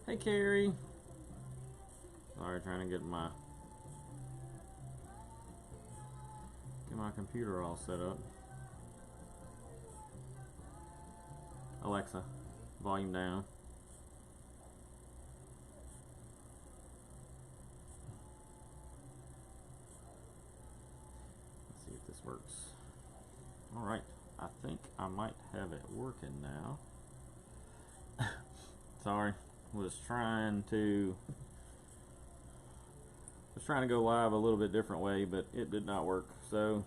Hey, Carrie. Sorry, trying to get my computer all set up. Alexa, volume down. Let's see if this works. All right, I think I might have it working now. Sorry, was trying to go live a little bit different way, but it did not work. So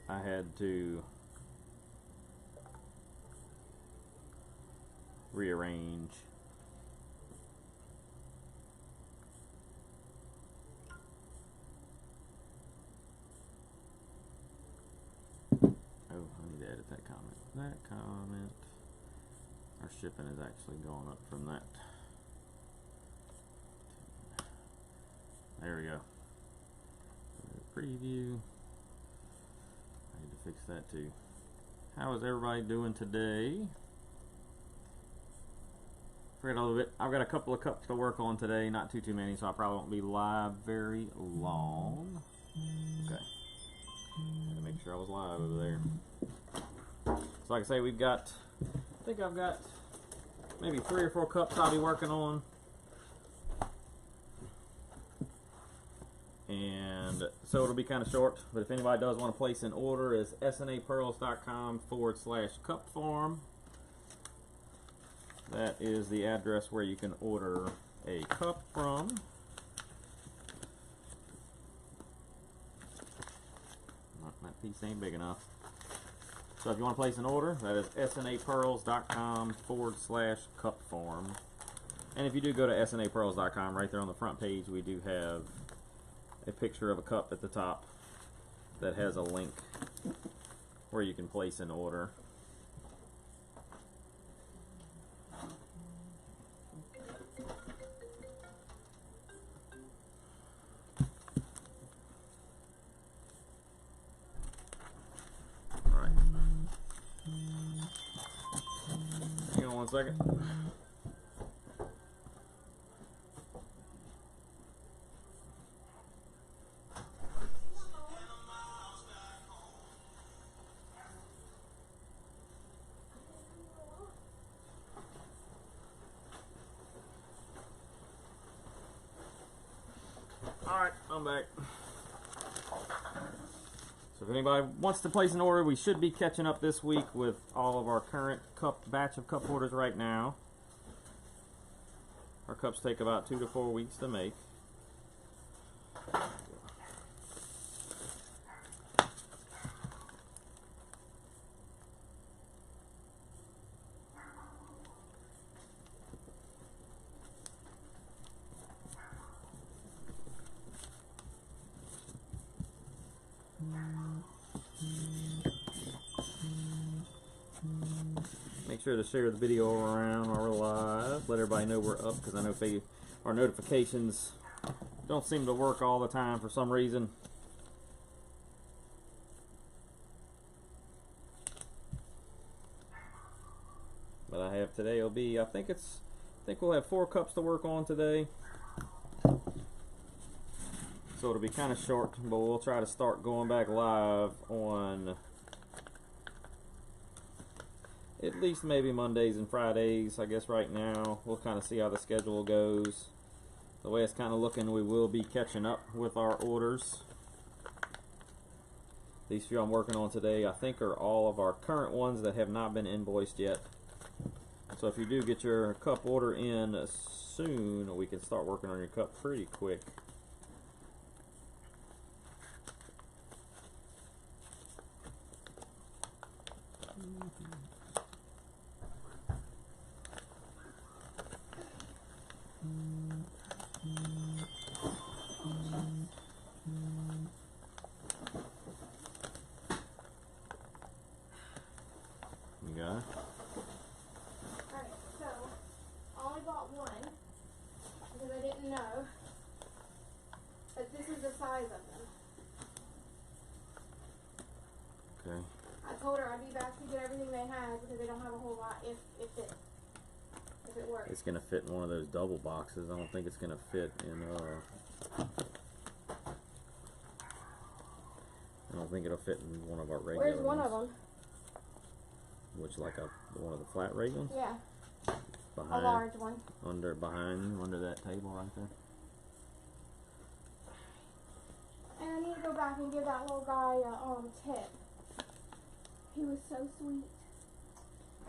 I had to rearrange. Oh, I need to edit that comment. That comment. Our shipping is actually going up from that. There we go. Preview. I need to fix that too. How is everybody doing today? Forget a little bit. I've got a couple of cups to work on today, not too many, so I probably won't be live very long. Okay. Had to make sure I was live over there. So like I say, I think I've got maybe 3 or 4 cups I'll be working on. And so it'll be kind of short, but if anybody does want to place an order, it's snapearls.com/cupfarm. That is the address where you can order a cup from. That piece ain't big enough. So if you want to place an order, that is snapearls.com/cupfarm. And if you do go to snapearls.com, right there on the front page, we do have a picture of a cup at the top that has a link where you can place an order. Alright. Hang on one second. Alright, I'm back. So if anybody wants to place an order, we should be catching up this week with all of our current batch of cup orders right now. Our cups take about 2 to 4 weeks to make. Make sure to share the video around while we're live. Let everybody know we're up, because I know our notifications don't seem to work all the time for some reason. But I have today will be, I think we'll have 4 cups to work on today. So it'll be kind of short, but we'll try to start going back live on at least maybe Mondays and Fridays. I guess right now we'll kind of see how the schedule goes. The way it's kind of looking, we will be catching up with our orders. These few I'm working on today, I think, are all of our current ones that have not been invoiced yet. So if you do get your cup order in soon, we can start working on your cup pretty quick. You got it? Alright, so I only bought one because I didn't know. work. It's gonna fit in one of those double boxes. I don't think it's gonna fit in I don't think it'll fit in one of our regular Where's one ones. of them? Which, like one of the flat rate ones? Yeah. Behind, A large one. under that table right there. And I need to go back and give that little guy a tip. He was so sweet.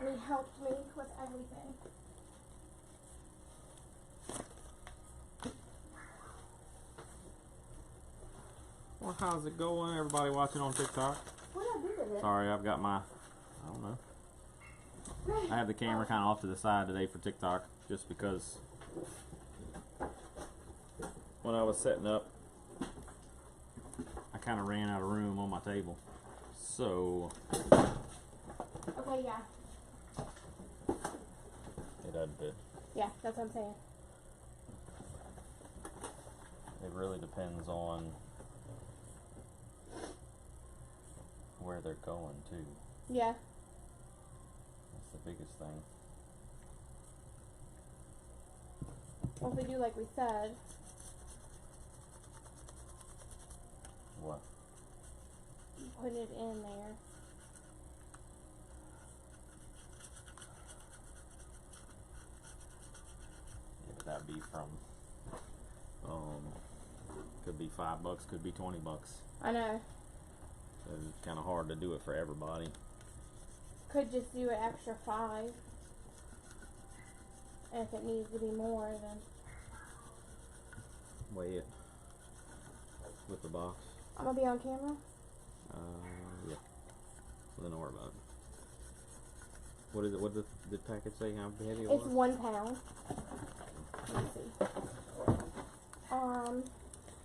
And he helped me with everything. Well, how's it going, everybody watching on TikTok? What did I do with it? Sorry, I've got I don't know. I have the camera kind of off to the side today for TikTok, just because when I was setting up, I kind of ran out of room on my table. So, Okay, yeah. it doesn't fit. Yeah, that's what I'm saying. It really depends on where they're going to. Yeah. That's the biggest thing. Well, if we do like we said. What? Put it in there. Yeah, but that'd be from, could be $5, could be $20. I know. So it's kind of hard to do it for everybody. Could just do an extra 5. And if it needs to be more, then. Weigh it with the box. I'm gonna be on camera. Yeah. Well, then don't worry about it. What is it? What did the package say? How heavy it was? It's 1 pound. Let me see.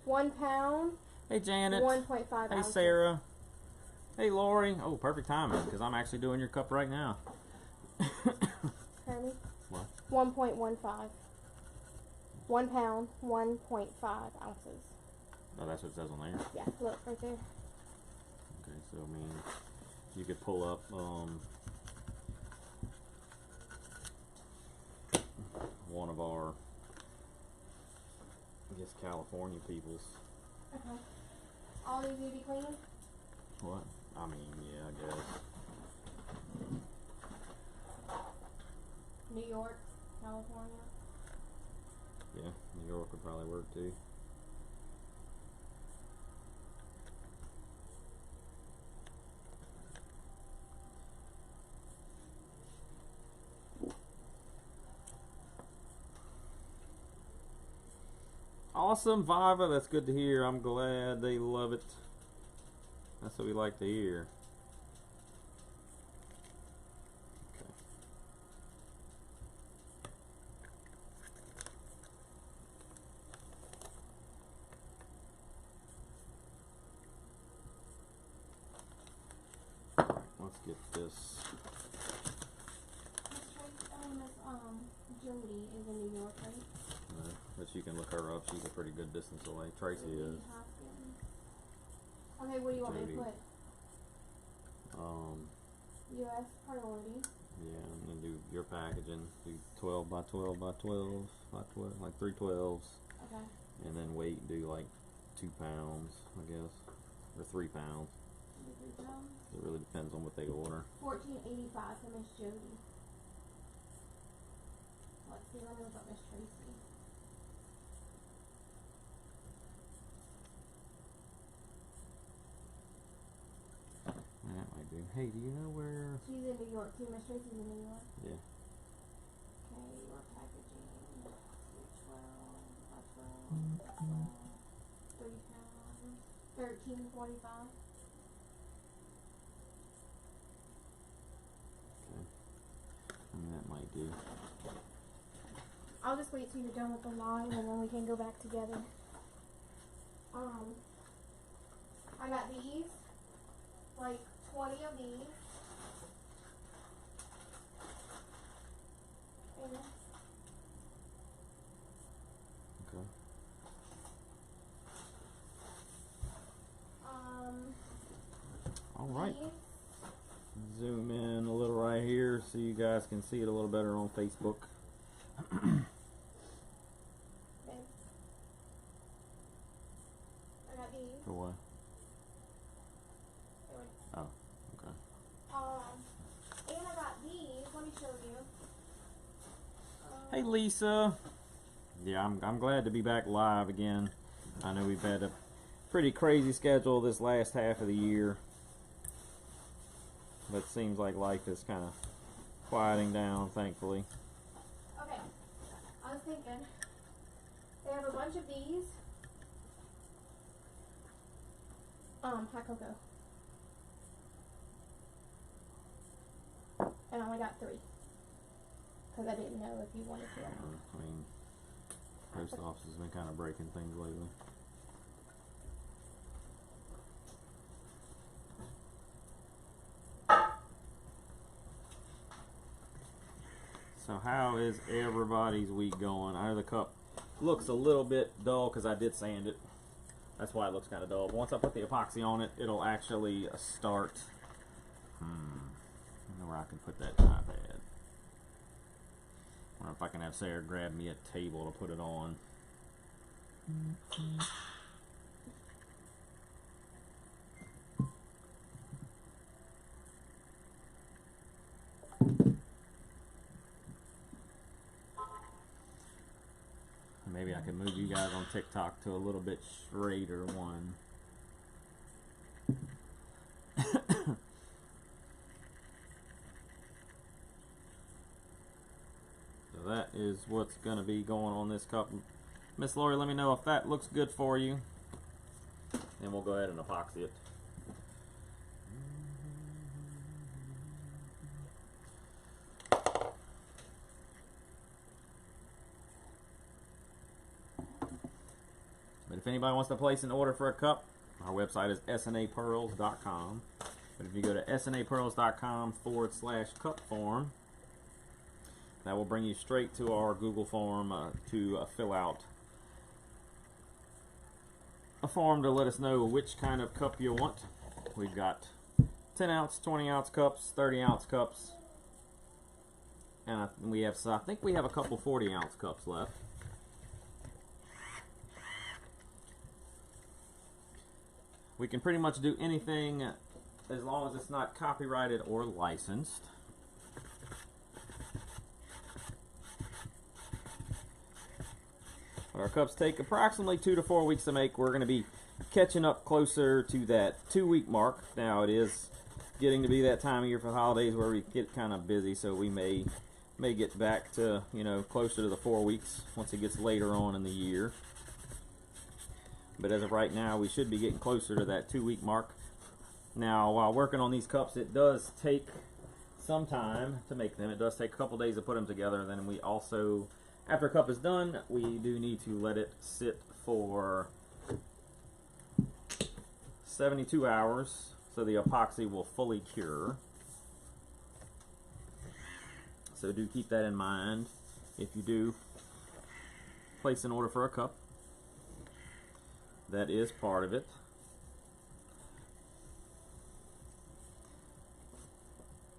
1 pound. Hey, Janet. 1.5 Hey, ounces. Sarah. Hey, Lori. Oh, perfect timing, because I'm actually doing your cup right now. Hermie? What? 1.15. 1 pound, 1.5 ounces. Oh, that's what it says on there. Yeah, look right there. Okay, so I mean, you could pull up one of our, I guess, California people's. Okay. All these need to be cleaned? What? I mean, yeah, I guess. New York, California. Yeah, New York would probably work too. Awesome, Viva. That's good to hear. I'm glad they love it. That's what we like to hear. Okay. Let's get this. Miss Jody is in New York, right? But you can look her up. She's a pretty good distance away. Tracy is. Okay, what do you want me Jody. to put? U.S. priority. Yeah, I'm gonna do your packaging. Do 12 by 12 by 12 by 12, like 3 12s. Okay. And then weight, do like 2 pounds, I guess, or 3 pounds. 3 pounds. It really depends on what they order. $14.85 for Miss Jody. Let's see. Let me look up Miss Tracy. That might do. Hey, do you know where? She's in New York too. Miss Tracy's in New York. Yeah. Okay, your packaging. 12 by 12. 3 pounds. $13.45. Okay. That might do. I'll just wait till you're done with the line and then we can go back together. I got these, like 20 of these. And Okay. All right. these. Zoom in a little right here so you guys can see it a little better on Facebook. Babe. I got these. For what? They were- Oh, okay. And I got these. Let me show you. Hey Lisa. Yeah, I'm glad to be back live again. I know we've had a pretty crazy schedule this last half of the year, but it seems like life is kind of quieting down, thankfully. Okay. I was thinking. They have a bunch of these. Hot cocoa. And I only got 3. Because I didn't know if you wanted to. I mean, post office has been kind of breaking things lately. So how is everybody's week going? I know the cup looks a little bit dull because I did sand it. That's why it looks kind of dull. But once I put the epoxy on it, it'll actually start. I don't know where I can put that iPad. I wonder if I can have Sarah grab me a table to put it on. Maybe I can move you guys on TikTok to a little bit straighter one. So that is what's going to be going on this cup. Miss Lori, let me know if that looks good for you. And we'll go ahead and epoxy it. But if anybody wants to place an order for a cup, our website is snapearls.com. But if you go to snapearls.com/cup form, that will bring you straight to our Google form to fill out a form to let us know which kind of cup you want. We've got 10 ounce, 20 ounce cups, 30 ounce cups, and I think we have a couple 40 ounce cups left. We can pretty much do anything as long as it's not copyrighted or licensed. Our cups take approximately 2 to 4 weeks to make. We're going to be catching up closer to that 2-week mark. Now it is getting to be that time of year for the holidays where we get kind of busy, so we may get back to, you know, closer to the 4 weeks once it gets later on in the year. But as of right now, we should be getting closer to that 2-week mark. Now, while working on these cups, it does take some time to make them. It does take a couple days to put them together. Then we also, after a cup is done, we do need to let it sit for 72 hours so the epoxy will fully cure. So do keep that in mind if you do place an order for a cup. That is part of it.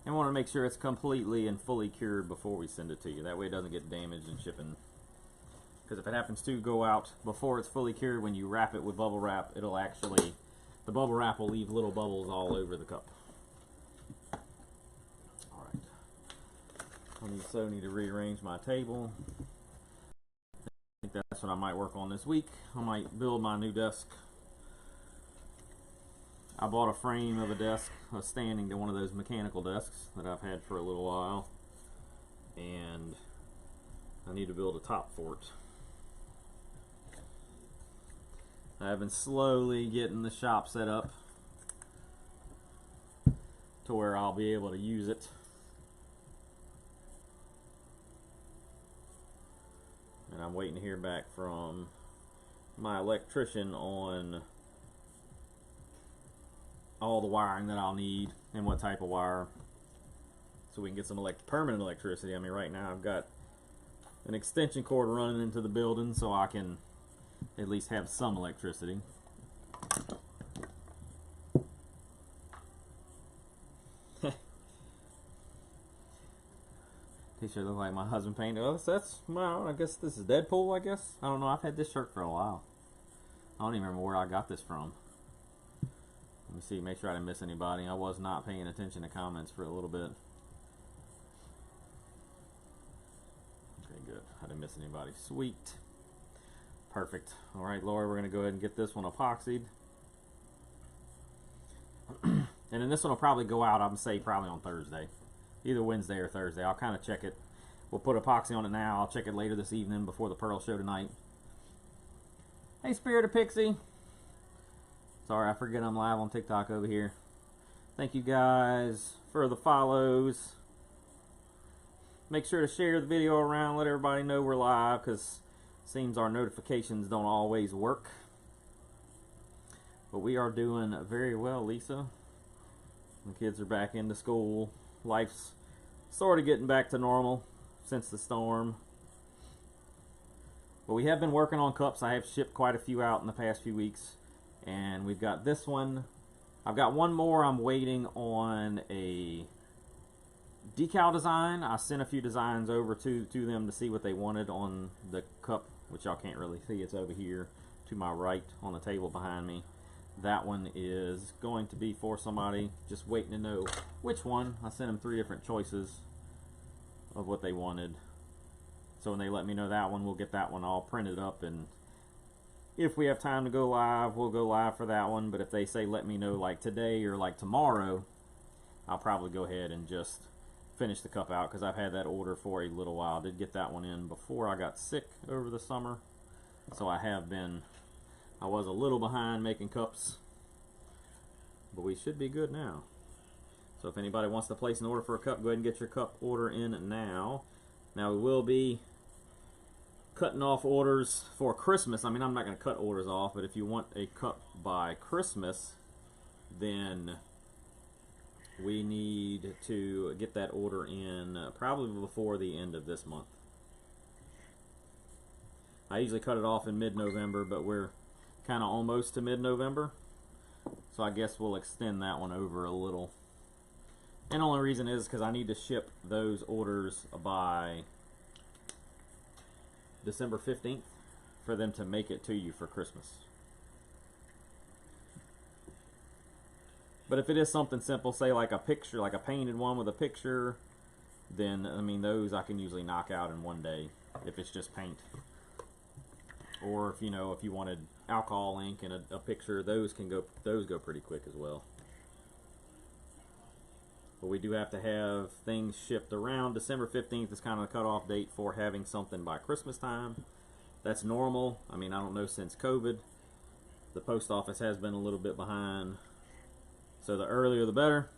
And want to make sure it's completely and fully cured before we send it to you. That way it doesn't get damaged in shipping. Because if it happens to go out before it's fully cured, when you wrap it with bubble wrap, it'll actually, the bubble wrap will leave little bubbles all over the cup. Alright. I need to rearrange my table. I think that's what I might work on this week. I might build my new desk. I bought a frame of a desk, a standing to one of those mechanical desks that I've had for a little while, and I need to build a top for it. I've been slowly getting the shop set up to where I'll be able to use it. And I'm waiting to hear back from my electrician on all the wiring that I'll need and what type of wire, so we can get some permanent electricity. I mean, right now I've got an extension cord running into the building so I can at least have some electricity. T-shirt look like my husband painted. Oh, that's well, I guess this is Deadpool. I guess I don't know. I've had this shirt for a while. I don't even remember where I got this from. Let me see. Make sure I didn't miss anybody. I was not paying attention to comments for a little bit. Okay, good. I didn't miss anybody. Sweet. Perfect. All right, Laura, we're gonna go ahead and get this one epoxied. And then this one will probably go out, I'm say probably on Thursday. Either Wednesday or Thursday. I'll kind of check it. We'll put epoxy on it now. I'll check it later this evening before the Pearl show tonight. Hey, Spirit of Pixie. Sorry, I forget I'm live on TikTok over here. Thank you guys for the follows. Make sure to share the video around. Let everybody know we're live, because it seems our notifications don't always work. But we are doing very well, Lisa. The kids are back into school. Life's sort of getting back to normal since the storm. But we have been working on cups. I have shipped quite a few out in the past few weeks. And we've got this one. I've got one more. I'm waiting on a decal design. I sent a few designs over to them to see what they wanted on the cup, which y'all can't really see. It's over here to my right on the table behind me. That one is going to be for somebody, just waiting to know which one. I sent them 3 different choices of what they wanted. So when they let me know that one, we'll get that one all printed up, and if we have time to go live, we'll go live for that one. But if they say let me know like today or like tomorrow, I'll probably go ahead and just finish the cup out, because I've had that order for a little while. I did get that one in before I got sick over the summer, so I was a little behind making cups, but we should be good now. So if anybody wants to place an order for a cup, go ahead and get your cup order in now. Now we will be cutting off orders for Christmas. I mean, I'm not going to cut orders off, but if you want a cup by Christmas, then we need to get that order in probably before the end of this month. I usually cut it off in mid-November, but we're kind of almost to mid-November, so I guess we'll extend that one over a little. And the only reason is because I need to ship those orders by December 15th for them to make it to you for Christmas. But if it is something simple, say like a picture, like a painted one with a picture, then I mean those I can usually knock out in one day if it's just paint. Or if if you wanted alcohol ink and a picture, those go pretty quick as well. But we do have to have things shipped around. December 15th is kind of the cutoff date for having something by Christmas time. That's normal. I mean, I don't know, since COVID, the post office has been a little bit behind. So the earlier the better.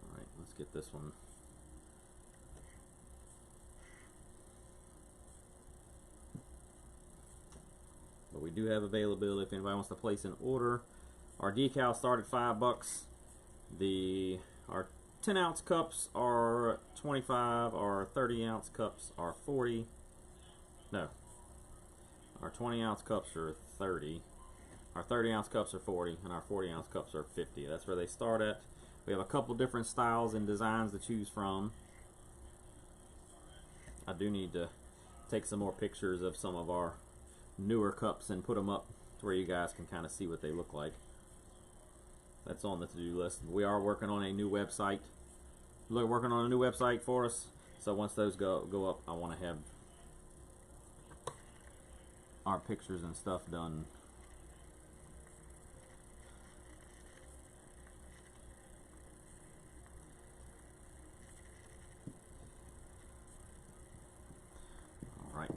Alright, let's get this one. But we do have availability if anybody wants to place an order. Our decals start at $5. Our 10-ounce cups are 25. Our 30-ounce cups are 40. No. Our 20-ounce cups are 30. Our 30-ounce cups are 40, and our 40-ounce cups are 50. That's where they start at. We have a couple different styles and designs to choose from. I do need to take some more pictures of some of our newer cups and put them up to where you guys can kind of see what they look like. That's on the to-do list. We are working on a new website. Working on a new website for us. So once those go up, I want to have our pictures and stuff done. All right.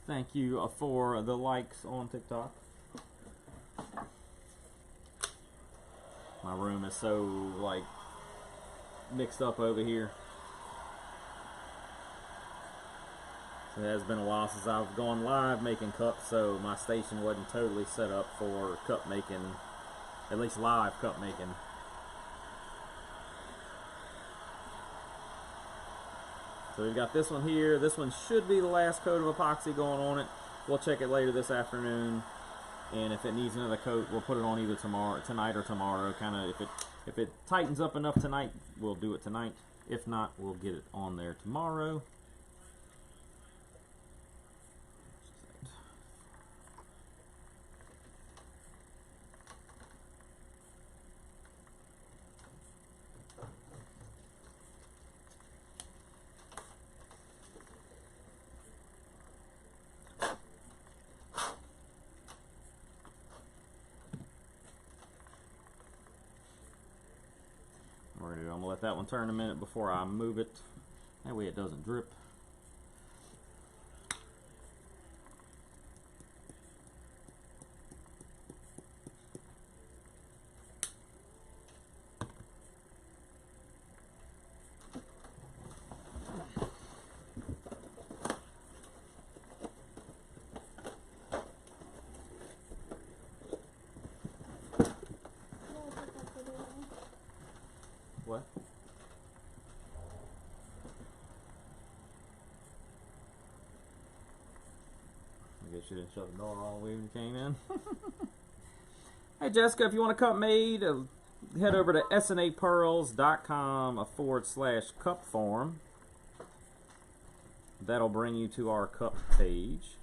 Thank you for the likes on TikTok. My room is so like mixed up over here. It has been a while since I've gone live making cups, so my station wasn't totally set up for cup making, at least live cup making. So we've got this one here. This one should be the last coat of epoxy going on it. We'll check it later this afternoon. and if it needs another coat, we'll put it on either tonight or tomorrow. Kind of if it tightens up enough tonight, we'll do it tonight. If not, we'll get it on there tomorrow. I'm gonna let that one turn a minute before I move it. That way it doesn't drip. What? I guess you didn't shut the door all the way when you came in. Hey Jessica, if you want a cup made, head over to snapearls.com/cup form. That'll bring you to our cup page.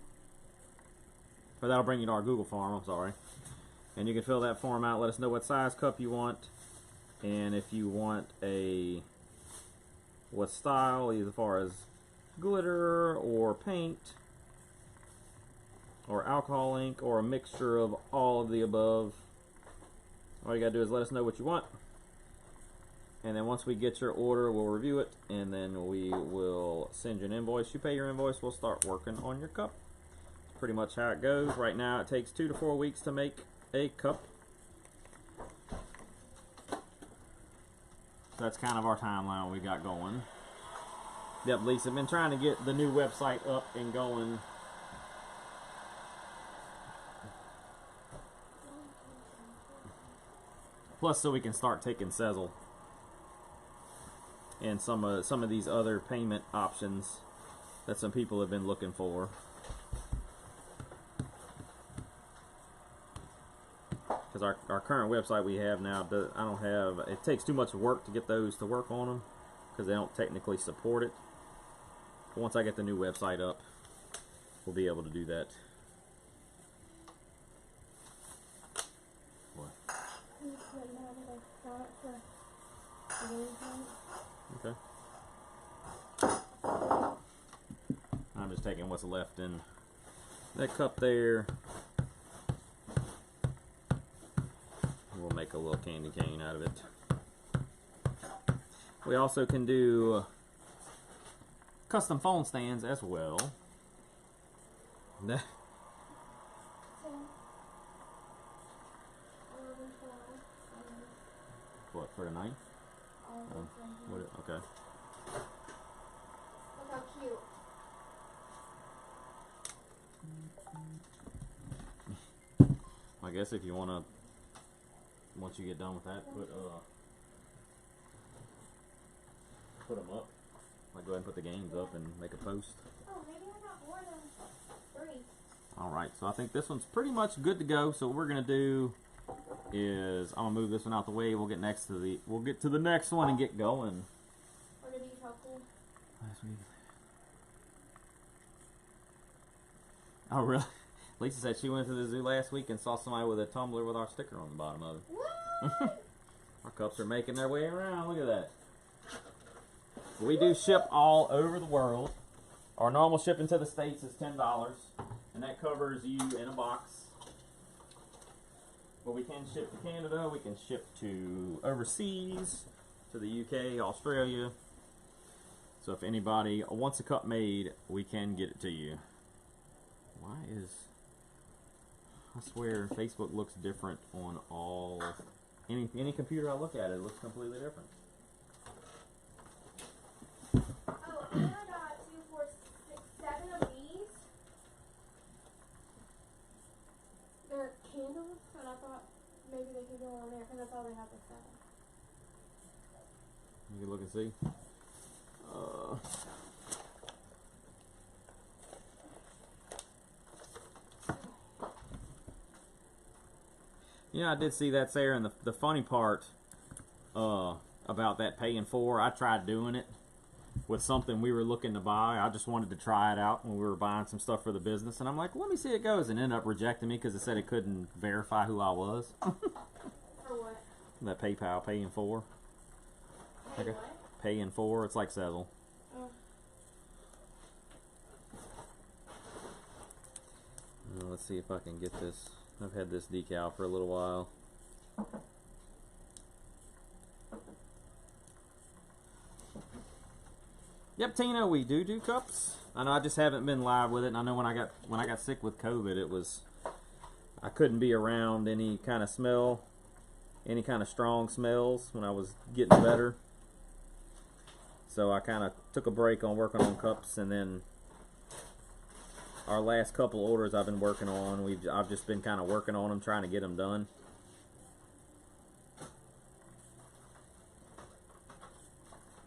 Or that'll bring you to our Google form, I'm sorry. And you can fill that form out, let us know what size cup you want. And if you want what style, either as far as glitter or paint or alcohol ink or a mixture of all of the above, all you gotta do is let us know what you want. And then once we get your order, we'll review it, and then we will send you an invoice. You pay your invoice, we'll start working on your cup. That's pretty much how it goes. Right now it takes 2 to 4 weeks to make a cup. That's kind of our timeline we got going. Yep, Lisa, been trying to get the new website up and going. Plus, so we can start taking Sezzle and some of these other payment options that some people have been looking for. Because our current website we have now, it takes too much work to get those to work on them because they don't technically support it. But once I get the new website up, we'll be able to do that. What? Okay. I'm just taking what's left in that cup there. We'll make a little candy cane out of it. We also can do custom phone stands as well. What, for tonight? Okay. Look how cute. I guess if you want to, once you get done with that, put them up. Like go ahead and put the games up and make a post. Oh, maybe I got more than 3. Alright, so I think this one's pretty much good to go. So what we're gonna do is I'm gonna move this one out the way. We'll get to the next one and get going. What are these helpful? Oh really? Lisa said she went to the zoo last week and saw somebody with a tumbler with our sticker on the bottom of it. What? Our cups are making their way around. Look at that. We do ship all over the world. Our normal shipping to the States is $10, and that covers you in a box. But we can ship to Canada, we can ship to overseas, to the UK, Australia. So if anybody wants a cup made, we can get it to you. Why is... I swear Facebook looks different on any computer I look at, it looks completely different. Oh, and then I got 2, 4, 6, 7 of these. They're candles, and I thought maybe they could go on there, because that's all they have to 7. You can look and see. Yeah, I did see that, Sarah, and the funny part about that paying for, I tried doing it with something we were looking to buy. I just wanted to try it out when we were buying some stuff for the business, and I'm like, let me see how it goes, and ended up rejecting me because it said it couldn't verify who I was. For what? That PayPal paying for. Hey, Okay. what? Paying for, it's like Sezzle. Oh. Let's see if I can get this. I've had this decal for a little while. Yep, Tina, we do cups. I know I just haven't been live with it, and I know when I got sick with COVID, it was I couldn't be around any kind of smell, any kind of strong smells when I was getting better. So I kind of took a break on working on cups, and then our last couple orders I've been working on, I've just been kind of working on them, trying to get them done.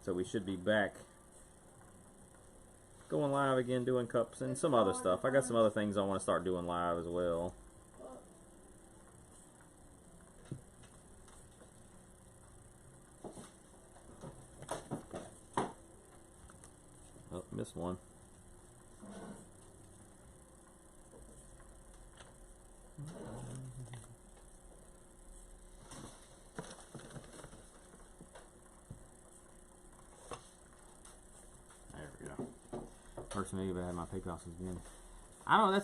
So we should be back going live again, doing cups and some other stuff. I got some other things I want to start doing live as well. Oh, missed one. There we go. First maybe I had my PayPal since again. I don't know,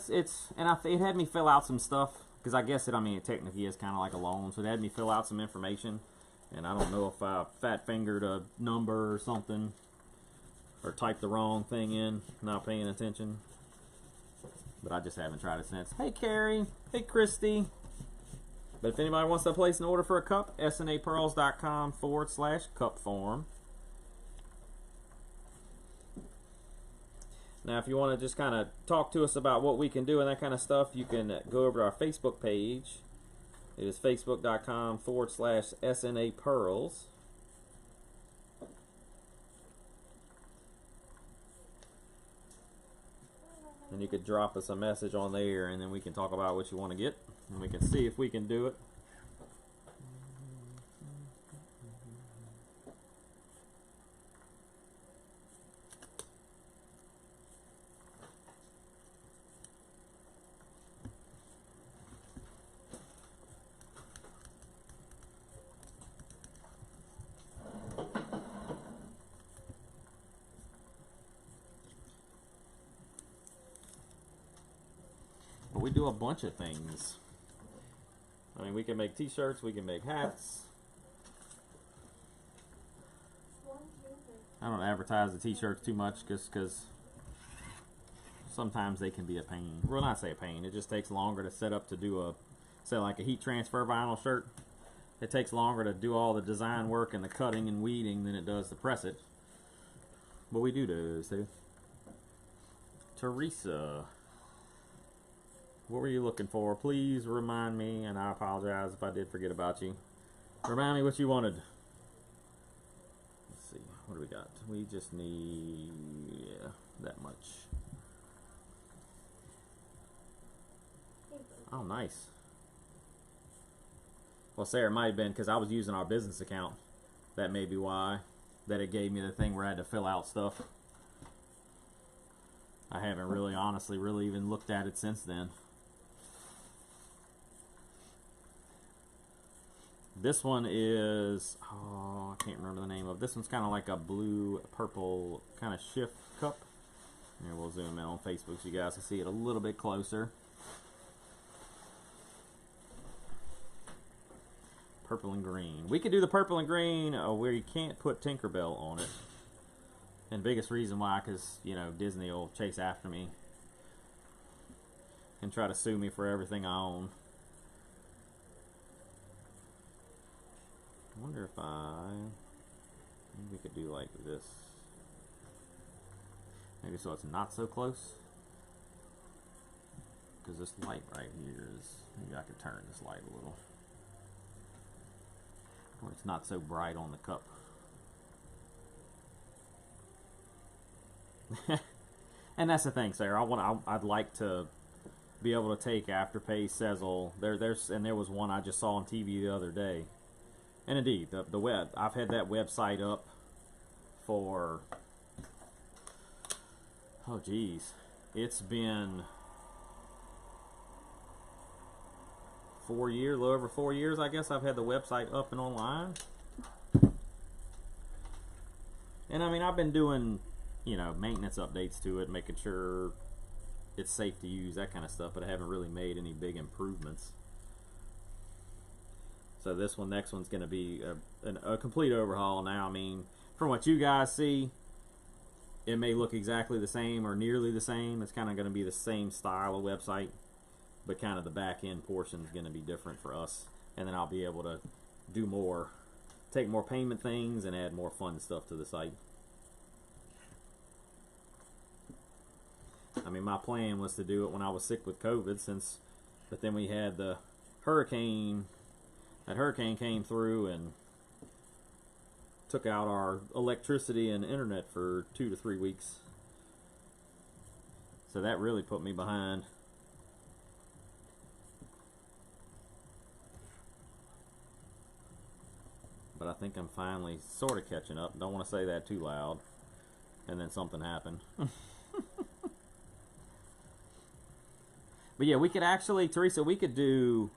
it had me fill out some stuff, because I guess it technically is kind of like a loan, so it had me fill out some information, and I don't know if I fat fingered a number or something, or typed the wrong thing in, not paying attention. But I just haven't tried it since. Hey Carrie, hey Christy. But if anybody wants to place an order for a cup, snapearls.com/cup form. Now, if you want to just kind of talk to us about what we can do and that kind of stuff, you can go over to our Facebook page. It is facebook.com/snapearls. And you could drop us a message on there, and then we can talk about what you want to get, and we can see if we can do it. But we do a bunch of things. I mean, we can make t-shirts, we can make hats. I don't advertise the t-shirts too much because sometimes they can be a pain. Well, not say a pain, it just takes longer to set up to do say like a heat transfer vinyl shirt. It takes longer to do all the design work and the cutting and weeding than it does to press it. But we do those too. Teresa, what were you looking for? Please remind me, and I apologize if I did forget about you. Remind me what you wanted. Let's see, what do we got? We just need, yeah, that much. Oh, nice. Well, Sarah, it might have been because I was using our business account. That may be why. That it gave me the thing where I had to fill out stuff. I haven't really, honestly, really even looked at it since then. This one is, oh, I can't remember the name of it. This one's kind of like a blue, purple kind of shift cup. Here, we'll zoom in on Facebook so you guys can see it a little bit closer. Purple and green. We could do the purple and green where you can't put Tinkerbell on it. And biggest reason why, because, you know, Disney will chase after me and try to sue me for everything I own. I wonder if maybe we could do like this. Maybe so it's not so close. Because this light right here is, maybe I could turn this light a little. Where it's not so bright on the cup. And that's the thing, Sarah. I'd like to be able to take Afterpay, Sezzle. There was one I just saw on TV the other day. And indeed, the web, I've had that website up for, oh geez, it's been 4 years, a little over 4 years, I guess. I've had the website up and online. And I mean, I've been doing, you know, maintenance updates to it, making sure it's safe to use, that kind of stuff, but I haven't really made any big improvements. So this next one's going to be a complete overhaul now. I mean, from what you guys see, it may look exactly the same or nearly the same. It's kind of going to be the same style of website, but kind of the back end portion is going to be different for us. And then I'll be able to do more, take more payment things and add more fun stuff to the site. I mean, my plan was to do it when I was sick with COVID, but then we had the hurricane. That hurricane came through and took out our electricity and internet for 2 to 3 weeks. So that really put me behind. But I think I'm finally sort of catching up. Don't want to say that too loud. And then something happened. But yeah, we could actually, Teresa, we could do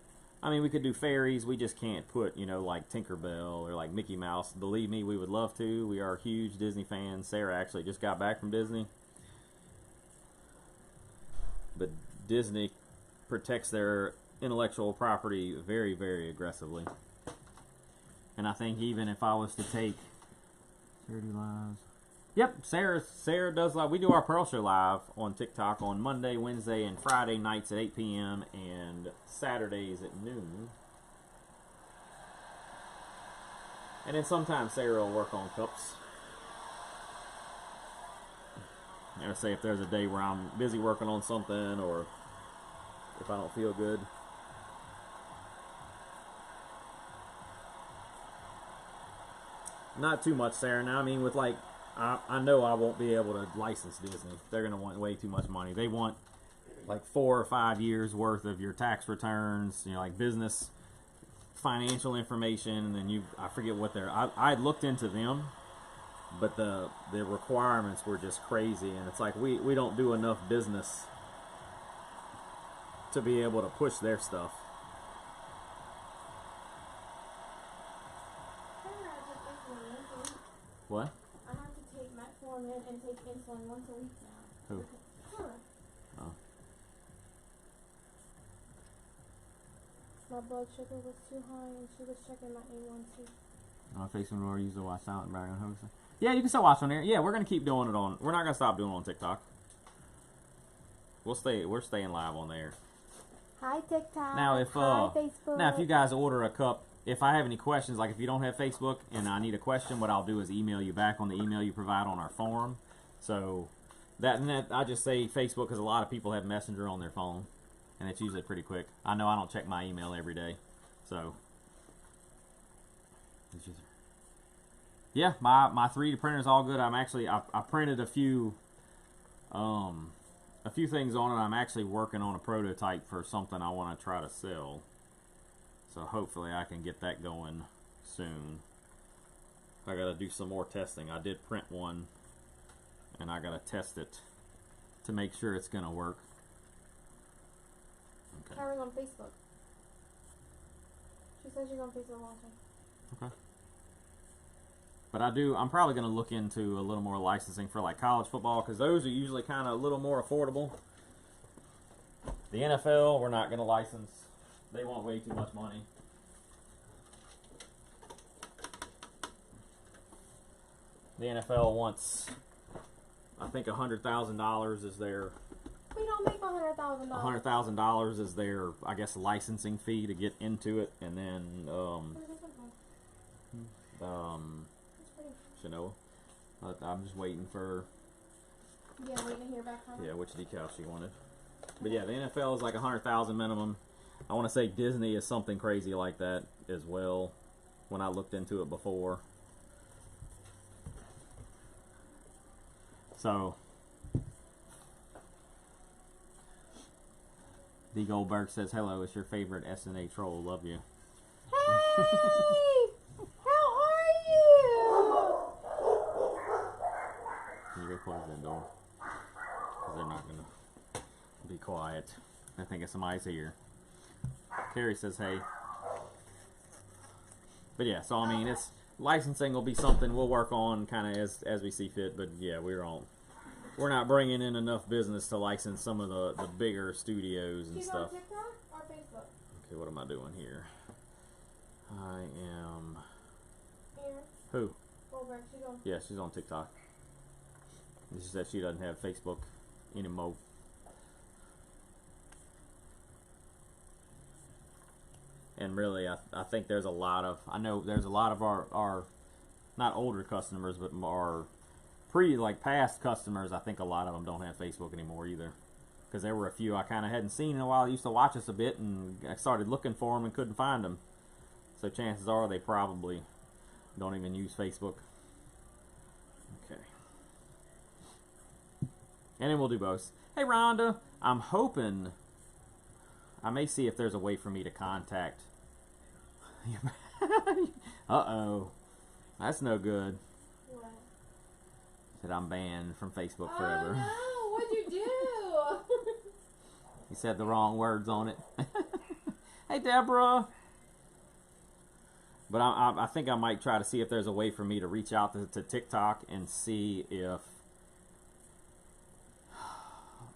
fairies. We just can't put, you know, like Tinkerbell or like Mickey Mouse. Believe me, we would love to. We are huge Disney fans. Sarah actually just got back from Disney. But Disney protects their intellectual property very, very aggressively. And I think even if I was to take Sarah do lives. Yep, Sarah does live. We do our Pearl Show live on TikTok on Monday, Wednesday, and Friday nights at 8 p.m. and Saturdays at noon. And then sometimes Sarah will work on cups. You know, say if there's a day where I'm busy working on something or if I don't feel good. Not too much, Sarah. Now, I mean, with like, I know I won't be able to license Disney. They're going to want way too much money. They want like 4 or 5 years worth of your tax returns, you know, like business financial information, and then I forget what I looked into them, but the requirements were just crazy, and it's like we don't do enough business to be able to push their stuff. What? I have to take metformin and take insulin once a week now. Who? Sure. Oh. My blood sugar was too high and she was checking my A1C. On Facebook, or use the watch out and Brian Hosa. Yeah, you can still watch on there. Yeah, we're gonna keep doing it on. We're not gonna stop doing it on TikTok. We're staying live on there. Hi TikTok. Now hi Facebook. Now if you guys order a cup, if I have any questions, like if you don't have Facebook and I need a question, what I'll do is email you back on the email you provide on our forum. So that I just say Facebook because a lot of people have Messenger on their phone, and it's usually pretty quick. I know I don't check my email every day, so yeah, my 3D printer is all good. I'm actually I printed a few things on it. I'm actually working on a prototype for something I want to try to sell. So hopefully I can get that going soon. I gotta do some more testing. I did print one and I gotta test it to make sure it's gonna work. Okay. Carrying on Facebook. She says she's on Facebook watching. Okay. But I'm probably gonna look into a little more licensing for like college football, because those are usually kind of a little more affordable. The NFL, we're not gonna license. They want way too much money. The NFL wants, I think, $100,000 is their. We don't make $100,000. $100,000 is their, I guess, licensing fee to get into it, and then Where's this one from? Chenoa. I'm just waiting for. Yeah, waiting to hear back from her. Yeah, which decal she wanted. But yeah, the NFL is like $100,000 minimum. I want to say Disney is something crazy like that as well, when I looked into it before. So D. Goldberg says, hello, it's your favorite SNA troll. Love you. Hey! How are you? Can you go close that door? Because they're not going to be quiet. I think somebody's here. Carrie says, hey. But yeah, so I mean, it's licensing will be something we'll work on kind of as we see fit. But yeah, we're not bringing in enough business to license some of the bigger studios and She's stuff. on TikTok or Facebook? Okay, what am I doing here? I am. Here. Who? Goldberg, she's on. Yeah, she's on TikTok. She said she doesn't have Facebook anymore. And really, I think there's a lot of, I know there's a lot of our not older customers, but our past customers, I think a lot of them don't have Facebook anymore either. Because there were a few I kind of hadn't seen in a while. They used to watch us a bit, and I started looking for them and couldn't find them. So chances are they probably don't even use Facebook. Okay. And then we'll do both. Hey Rhonda, I'm hoping I may see if there's a way for me to contact. Uh-oh. That's no good. What? Said I'm banned from Facebook forever. Oh no, what'd you do? He said the wrong words on it. Hey Deborah. But I think I might try to see if there's a way for me to reach out to TikTok and see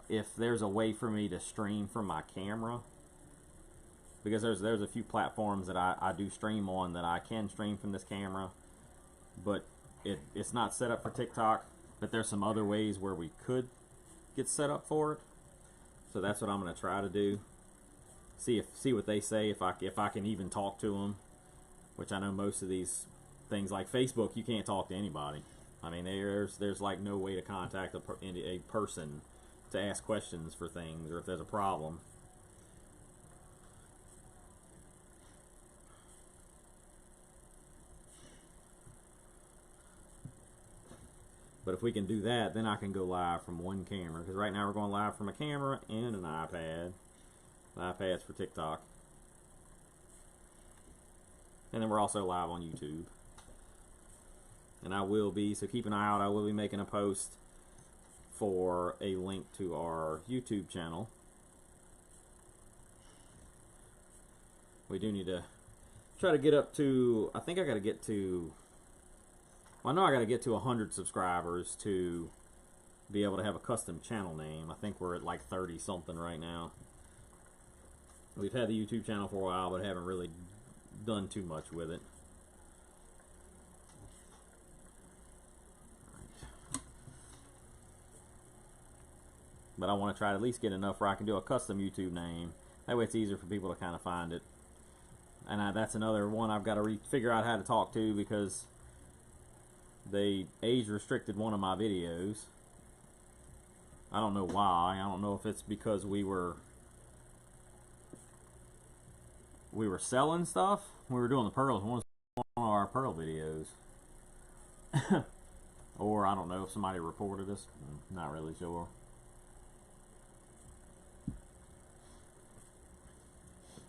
if there's a way for me to stream from my camera. Because there's a few platforms that I do stream on that I can stream from this camera, but it's not set up for TikTok. But there's some other ways where we could get set up for it. So that's what I'm going to try to do. See what they say, if I can even talk to them. Which I know most of these things like Facebook, you can't talk to anybody. I mean, there's like no way to contact a person to ask questions for things or if there's a problem. But if we can do that, then I can go live from one camera. Because right now we're going live from a camera and an iPad. The iPad's for TikTok. And then we're also live on YouTube. And I will be, so keep an eye out, I will be making a post for a link to our YouTube channel. We do need to try to get up to, I think I got to get to, well, I know I got to get to 100 subscribers to be able to have a custom channel name. I think we're at like 30 something right now. We've had the YouTube channel for a while, but haven't really done too much with it. But I want to try to at least get enough where I can do a custom YouTube name. That way it's easier for people to kind of find it. And that's another one I've got to figure out how to talk to, because they age restricted one of my videos. I don't know why. I don't know if it's because we were selling stuff. We were doing the pearls. One of our pearl videos. Or I don't know if somebody reported us. Not really sure.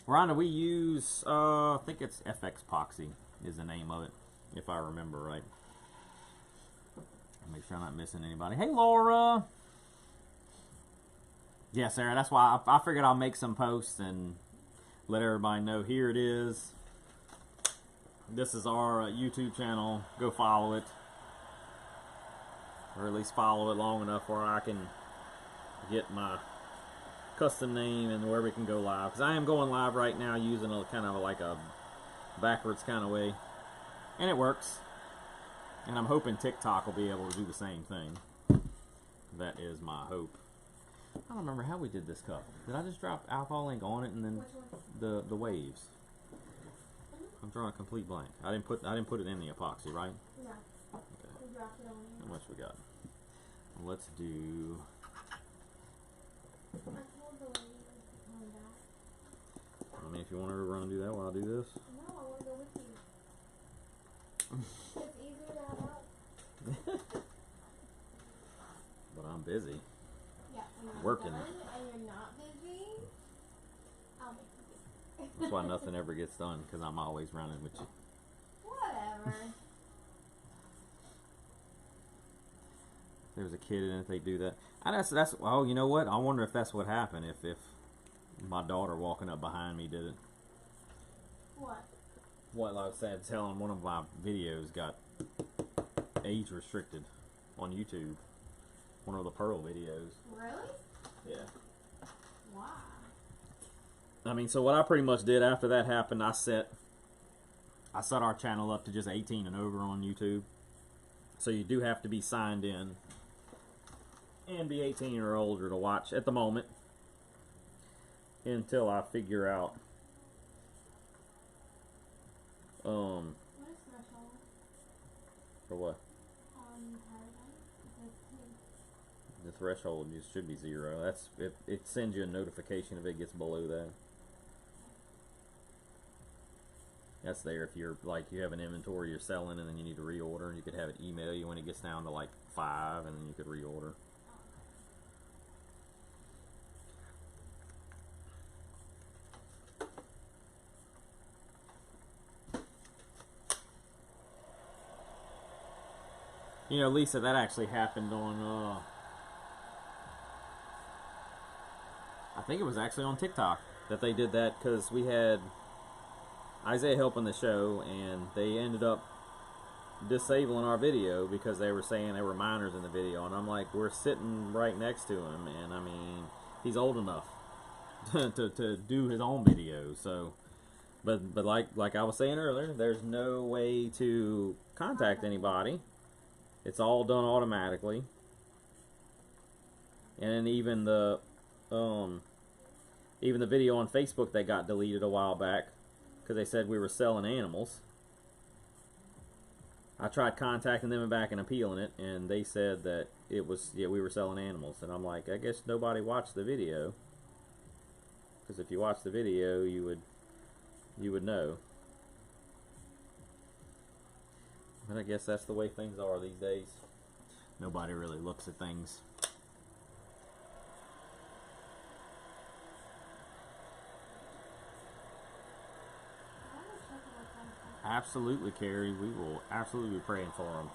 Rhonda, we use, I think it's FX Poxy is the name of it, if I remember right. Make sure I'm not missing anybody. Hey, Laura! Yeah, Sarah, that's why I figured I'll make some posts and let everybody know. Here it is. This is our YouTube channel. Go follow it. Or at least follow it long enough where I can get my custom name and where we can go live. Because I am going live right now using a kind of like a backwards kind of way. And it works. And I'm hoping TikTok will be able to do the same thing. That is my hope. I don't remember how we did this cup. Did I just drop alcohol ink on it and then the waves? I'm drawing a complete blank. I didn't put it in the epoxy, right? No. Okay. We dropped it on you. How much we got? Let's do. I told the lady to come back. I mean, if you want her to run and do that while I do this. No, I want to go with you. It's easier to have help. But I'm busy. Yeah, when you're Working. done and you're not busy, That's why nothing ever gets done, because I'm always running with you. Whatever. If there was a kid in it, they do that. And that's. Oh, you know what? I wonder if that's what happened. If my daughter walking up behind me did it. What? What, like I said, telling one of my videos got age restricted on YouTube. One of the Pearl videos. Really? Yeah. Why? I mean, so what I pretty much did after that happened, I set our channel up to just 18 and over on YouTube. So you do have to be signed in and be 18 or older to watch at the moment, until I figure out What is threshold? for what? Paradise? The threshold should be 0. That's it sends you a notification if it gets below that. That's there if you're like you have an inventory you're selling and then you need to reorder. You could have it email you when it gets down to like 5, and then you could reorder. You know, Lisa, that actually happened on I think it was actually on TikTok that they did that, because we had Isaiah helping the show, and they ended up disabling our video because they were saying there were minors in the video, and I'm like, we're sitting right next to him, and I mean, he's old enough to do his own video. So, but like I was saying earlier, there's no way to contact anybody. It's all done automatically, and even the video on Facebook that got deleted a while back because they said we were selling animals. I tried contacting them and back and appealing it, and they said that it was, yeah, we were selling animals. And I'm like, I guess nobody watched the video, because if you watched the video, you would know. But I guess that's the way things are these days. Nobody really looks at things. Absolutely, Carrie. We will absolutely be praying for them,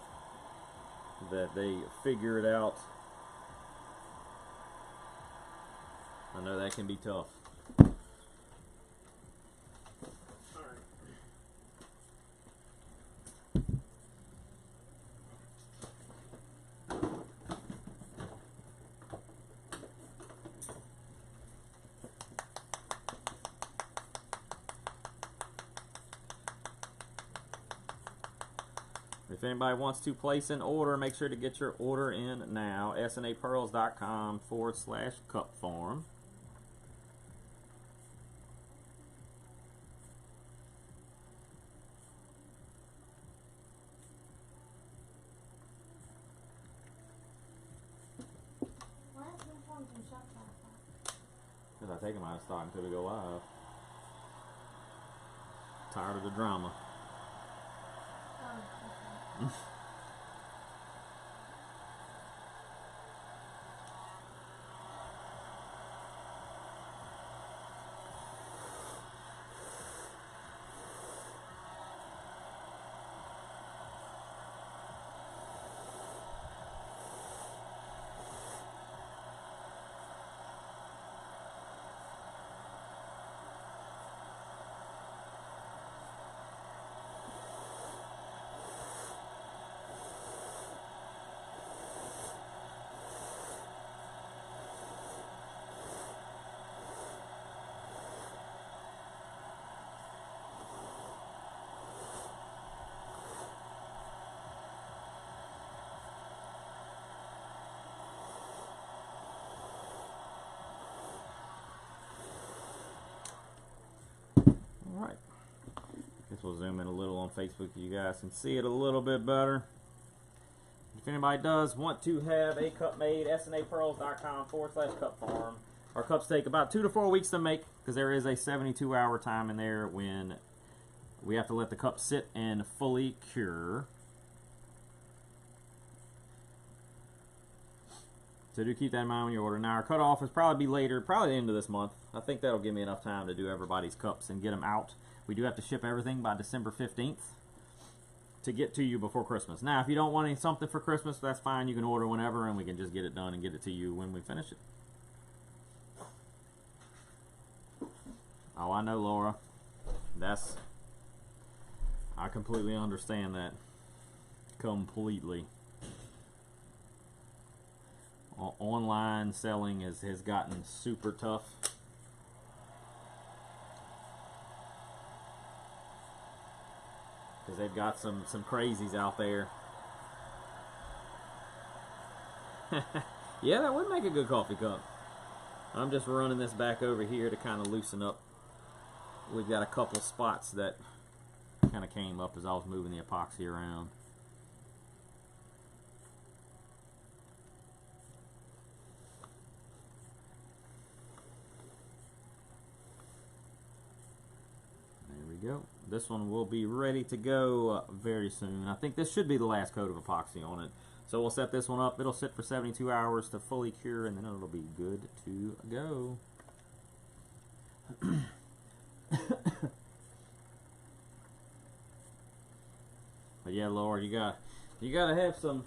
that they figure it out. I know that can be tough. If anybody wants to place an order, make sure to get your order in now. snapearls.com/cup farm. Why is the forms and shop like that? Because I take them out of stock until we go live. Tired of the drama. Oh, okay. Alright. Guess we'll zoom in a little on Facebook so you guys can see it a little bit better. If anybody does want to have a cup made, snapearls.com/cup farm. Our cups take about 2 to 4 weeks to make, because there is a 72-hour time in there when we have to let the cup sit and fully cure. So do keep that in mind when you order. Now our cutoff is probably be later, probably the end of this month. I think that'll give me enough time to do everybody's cups and get them out. We do have to ship everything by December 15th to get to you before Christmas. Now if you don't want something for Christmas, that's fine. You can order whenever and we can just get it done and get it to you when we finish it. Oh, I know, Laura. I completely understand that. Completely. Online selling has gotten super tough. Because they've got some crazies out there. Yeah, that would make a good coffee cup. I'm just running this back over here to kind of loosen up. We've got a couple spots that kind of came up as I was moving the epoxy around. Go. This one will be ready to go very soon. I think this should be the last coat of epoxy on it. So we'll set this one up. It'll sit for 72 hours to fully cure, and then it'll be good to go. But yeah, Laura, you gotta have some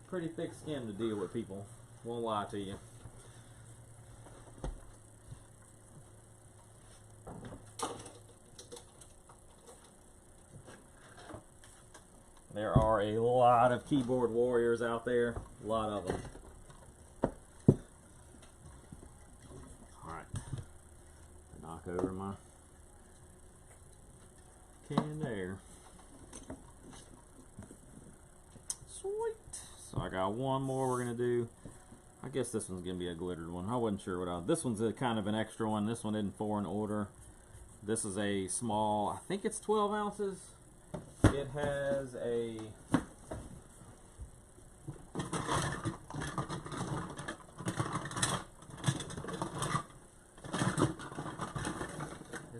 pretty thick skin to deal with people. Won't lie to you. There are a lot of keyboard warriors out there. A lot of them. Alright. Knock over my can there. Sweet. So I got one more we're going to do. I guess this one's going to be a glittered one. I wasn't sure what this one's a kind of an extra one. This one isn't for an order. This is a small, I think it's 12 ounces. It has a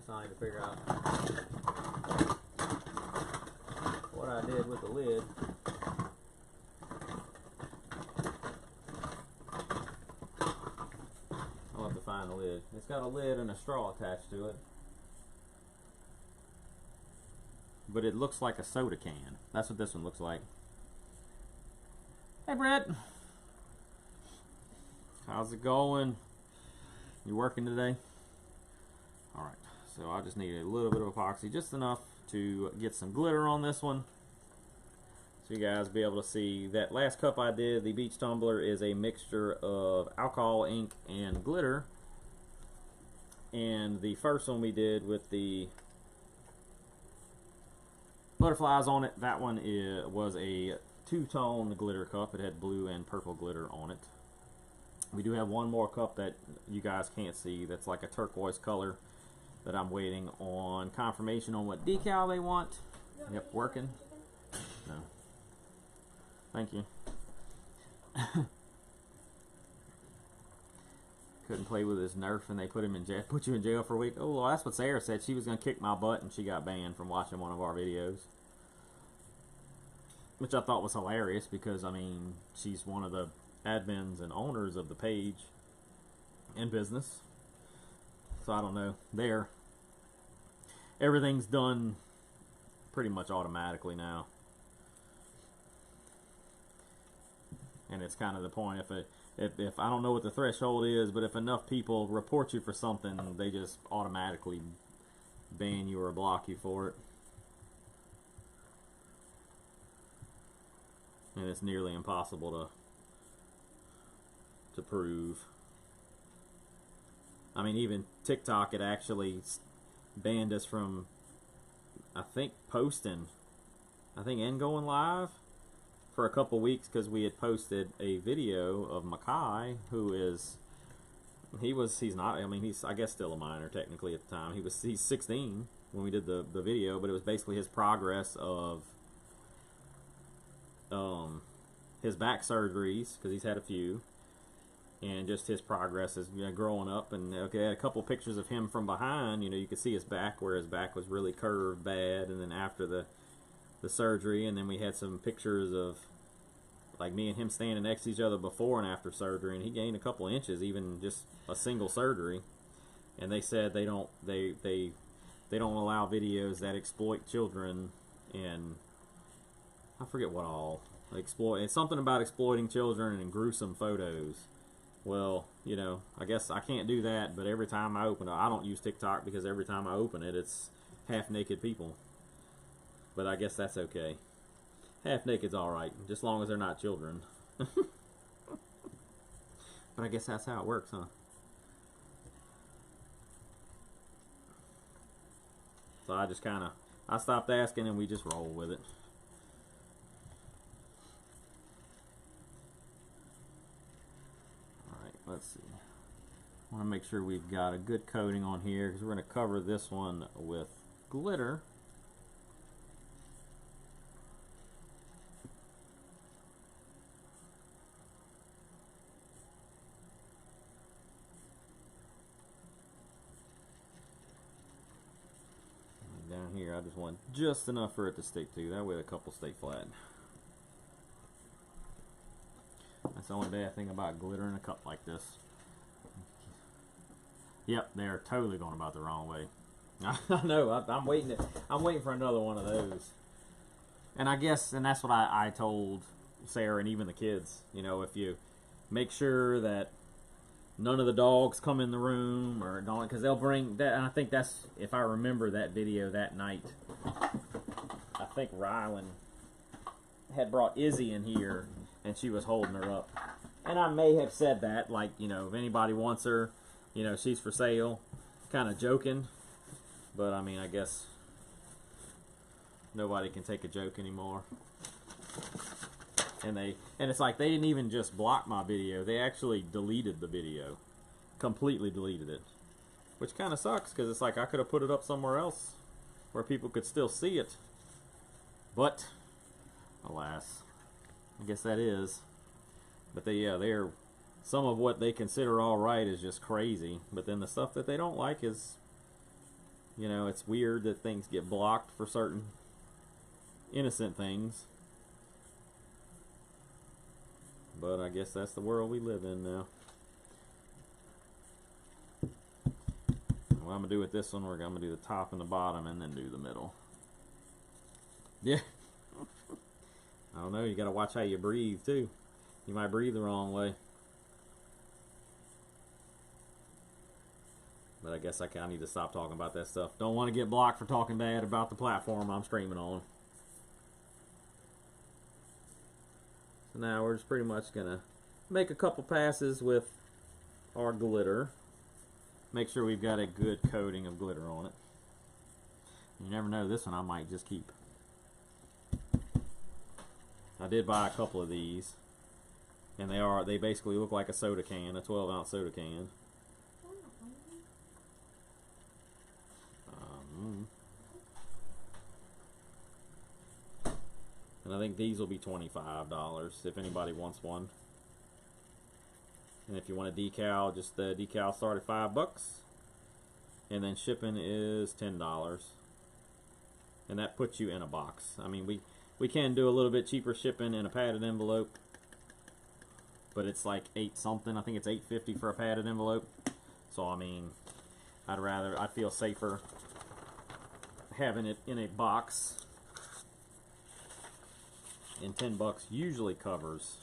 I need to figure out what I did with the lid. I'll have to find the lid. It's got a lid and a straw attached to it. But it looks like a soda can. That's what this one looks like. Hey, Brett. How's it going? You working today? Alright, so I just need a little bit of epoxy, just enough to get some glitter on this one. So you guys be able to see that last cup I did, the beach tumbler, is a mixture of alcohol, ink, and glitter. And the first one we did with the butterflies on it, that one was a two-tone glitter cup. It had blue and purple glitter on it. We do have one more cup that you guys can't see that's like a turquoise color that I'm waiting on confirmation on what decal they want. Yep, working. No. Thank you. Couldn't play with his Nerf and they put him in jail. Put you in jail for a week. Oh, well, that's what Sarah said. She was going to kick my butt and she got banned from watching one of our videos. Which I thought was hilarious because, I mean, she's one of the admins and owners of the page and business. So I don't know. There. Everything's done pretty much automatically now. And it's kind of the point, if I don't know what the threshold is, but if enough people report you for something, they just automatically ban you or block you for it. And it's nearly impossible to prove. I mean, even TikTok had actually banned us from, I think, posting, and going live for a couple weeks because we had posted a video of Makai, who is, he's not, I mean, he's, I guess, still a minor technically at the time. He's 16 when we did the video, but it was basically his progress of his back surgeries, because he's had a few, and just his progress as, you know, growing up. And okay, I had a couple pictures of him from behind. You know, you could see his back, where his back was really curved bad, and then after the surgery. And then we had some pictures of like me and him standing next to each other before and after surgery, and he gained a couple inches, even just a single surgery. And they said they don't allow videos that exploit children, and I forget what all exploit. It's something about exploiting children and gruesome photos. Well, you know, I guess I can't do that, but every time I open it, I don't use TikTok because every time I open it, it's half naked people. But I guess that's okay. Half naked's alright, just as long as they're not children. But I guess that's how it works, huh? So I just kind of, I stopped asking and we just roll with it. Alright, let's see. I want to make sure we've got a good coating on here because we're going to cover this one with glitter. Down here, I just want just enough for it to stick to. That way a couple stay flat. That's the only bad thing about glitter in a cup like this. Yep, they're totally going about the wrong way. I know. I'm waiting for another one of those. And I guess, and that's what I told Sarah and even the kids. You know, if you make sure that none of the dogs come in the room, or don't, because they'll bring that. And I think that's, if I remember that video that night, I think Rylan had brought Izzy in here and she was holding her up. And I may have said that, like, you know, if anybody wants her, you know, she's for sale, kind of joking. But I mean, I guess nobody can take a joke anymore. And it's like they didn't even just block my video, they actually deleted the video. Completely deleted it. Which kind of sucks, because it's like I could have put it up somewhere else where people could still see it. But alas, I guess that is. But they're some of what they consider alright is just crazy. But then the stuff that they don't like is, you know, it's weird that things get blocked for certain innocent things. But I guess that's the world we live in now. What I'm going to do with this one, I'm going to do the top and the bottom and then do the middle. Yeah. I don't know, you got to watch how you breathe too. You might breathe the wrong way. But I guess I need to stop talking about that stuff. Don't want to get blocked for talking bad about the platform I'm streaming on. So now we're just pretty much going to make a couple passes with our glitter. Make sure we've got a good coating of glitter on it. You never know, this one I might just keep. I did buy a couple of these. And they basically look like a soda can, a 12-ounce soda can. And I think these will be $25 if anybody wants one. And if you want a decal, just the decal start at $5. And then shipping is $10. And that puts you in a box. I mean, we can do a little bit cheaper shipping in a padded envelope. But it's like $8 something. I think it's $8.50 for a padded envelope. So I mean, I'd feel safer having it in a box. And $10 usually covers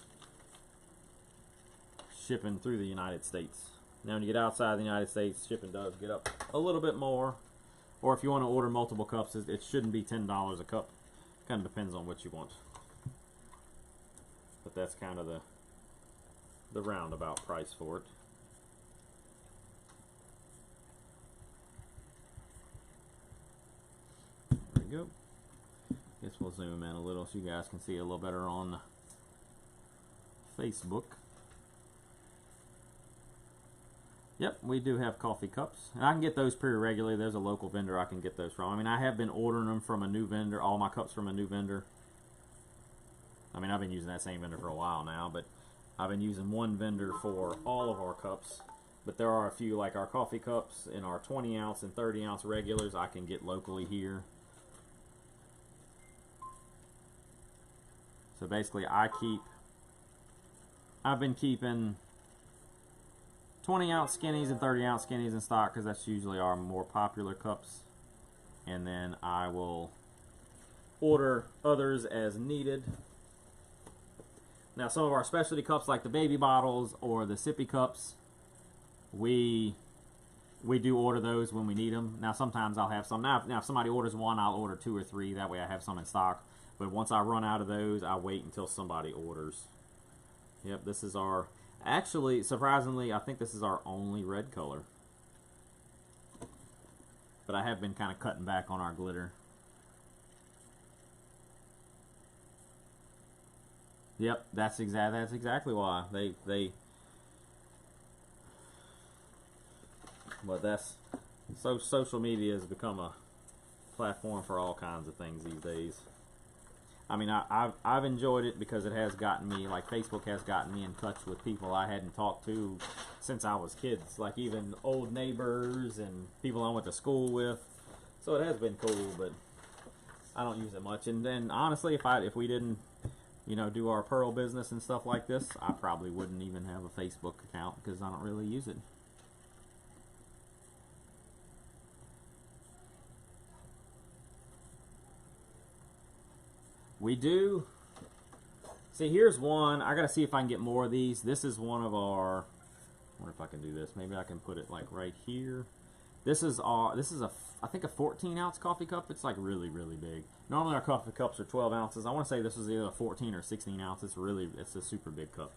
shipping through the United States. Now when you get outside the United States, shipping does get up a little bit more. Or if you want to order multiple cups, it shouldn't be $10 a cup. Kind of depends on what you want. But that's kind of the roundabout price for it. There we go. Guess we'll zoom in a little so you guys can see a little better on Facebook. Yep, we do have coffee cups. And I can get those pretty regularly. There's a local vendor I can get those from. I mean, I have been ordering them from a new vendor, all my cups from a new vendor. I mean, I've been using that same vendor for a while now, but I've been using one vendor for all of our cups. But there are a few, like our coffee cups and our 20-ounce and 30-ounce regulars I can get locally here. So basically, I keep I've been keeping 20-ounce skinnies and 30-ounce skinnies in stock because that's usually our more popular cups. And then I will order others as needed. Now, some of our specialty cups, like the baby bottles or the sippy cups, we do order those when we need them. Now, sometimes I'll have some. Now, if somebody orders one, I'll order 2 or 3. That way I have some in stock. But once I run out of those, I wait until somebody orders. Yep, this is our... Actually, surprisingly, I think this is our only red color. But I have been kind of cutting back on our glitter. Yep, that's exactly why. But that's... So social media has become a platform for all kinds of things these days. I mean, I've enjoyed it because it has gotten me, like Facebook has gotten me in touch with people I hadn't talked to since I was kids, like even old neighbors and people I went to school with. So it has been cool, but I don't use it much. And then honestly, if we didn't, you know, do our pearl business and stuff like this, I probably wouldn't even have a Facebook account because I don't really use it. We do. See, here's one. I gotta see if I can get more of these. This is one of our... I wonder if I can do this. Maybe I can put it like right here. This is a, I think, a 14-ounce coffee cup. It's like really, really big. Normally our coffee cups are 12 ounces. I want to say this is either a 14 or 16 ounces. It's a super big cup.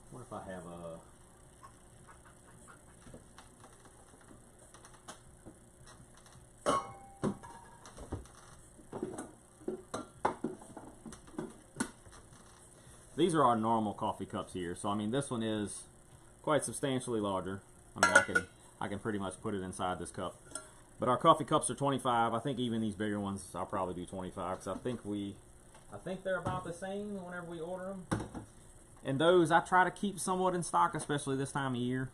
What if I have a... These are our normal coffee cups here. So I mean, this one is quite substantially larger. I mean, I can pretty much put it inside this cup. But our coffee cups are 25. I think even these bigger ones, I'll probably do 25 because I think they're about the same whenever we order them. And those I try to keep somewhat in stock, especially this time of year,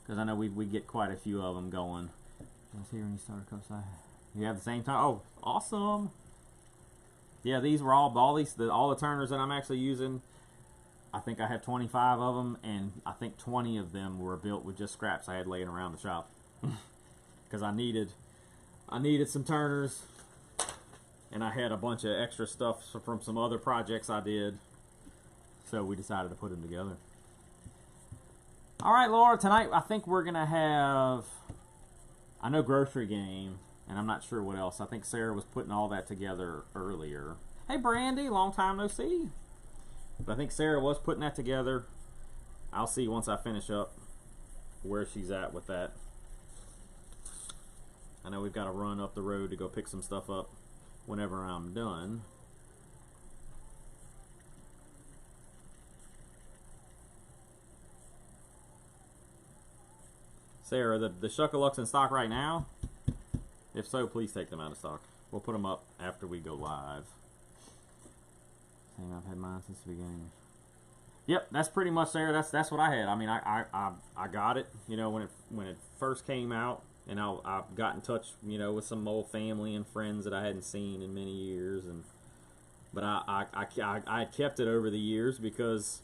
because I know we get quite a few of them going. Let's see any starter cups I have. You have the same time. Oh, awesome! Yeah, these were all the turners that I'm actually using. I think I have 25 of them, and I think 20 of them were built with just scraps I had laying around the shop. Because I needed some turners, and I had a bunch of extra stuff from some other projects I did. So we decided to put them together. All right, Laura, tonight I think we're going to have, I know Grocery Game, and I'm not sure what else. I think Sarah was putting all that together earlier. Hey, Brandy, long time no see. But I think Sarah was putting that together. I'll see once I finish up where she's at with that. I know we've got to run up the road to go pick some stuff up whenever I'm done. Sarah, the Shuckalux in stock right now? If so, please take them out of stock. We'll put them up after we go live. I've had mine since the beginning. Yep, that's pretty much there. That's what I had. I mean, I got it, you know, when it first came out, and I got in touch, you know, with some old family and friends that I hadn't seen in many years, but I kept it over the years because,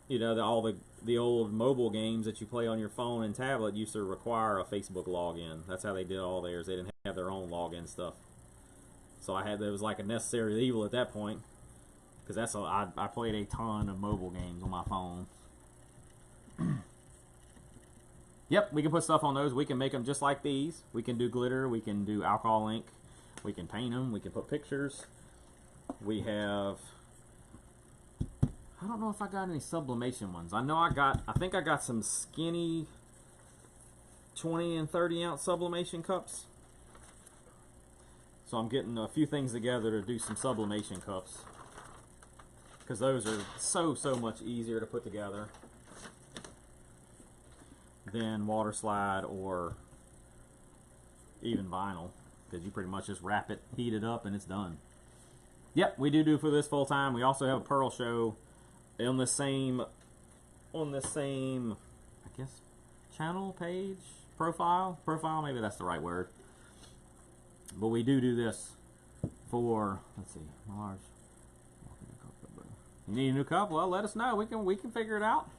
you know, all the old mobile games that you play on your phone and tablet used to require a Facebook login. That's how they did all theirs. They didn't have their own login stuff. So it was like a necessary evil at that point. Because I played a ton of mobile games on my phone. Yep, we can put stuff on those. We can make them just like these. We can do glitter. We can do alcohol ink. We can paint them. We can put pictures. We have... I don't know if I got any sublimation ones. I think I got some skinny 20 and 30 ounce sublimation cups. So I'm getting a few things together to do some sublimation cups. Because those are so much easier to put together than water slide or even vinyl, because you pretty much just wrap it, heat it up, and it's done. Yep, we do for this full time. We also have a pearl show on the same I guess channel page profile, maybe that's the right word. But we do this for, let's see, large. You need a new cup? Well, let us know. We can figure it out.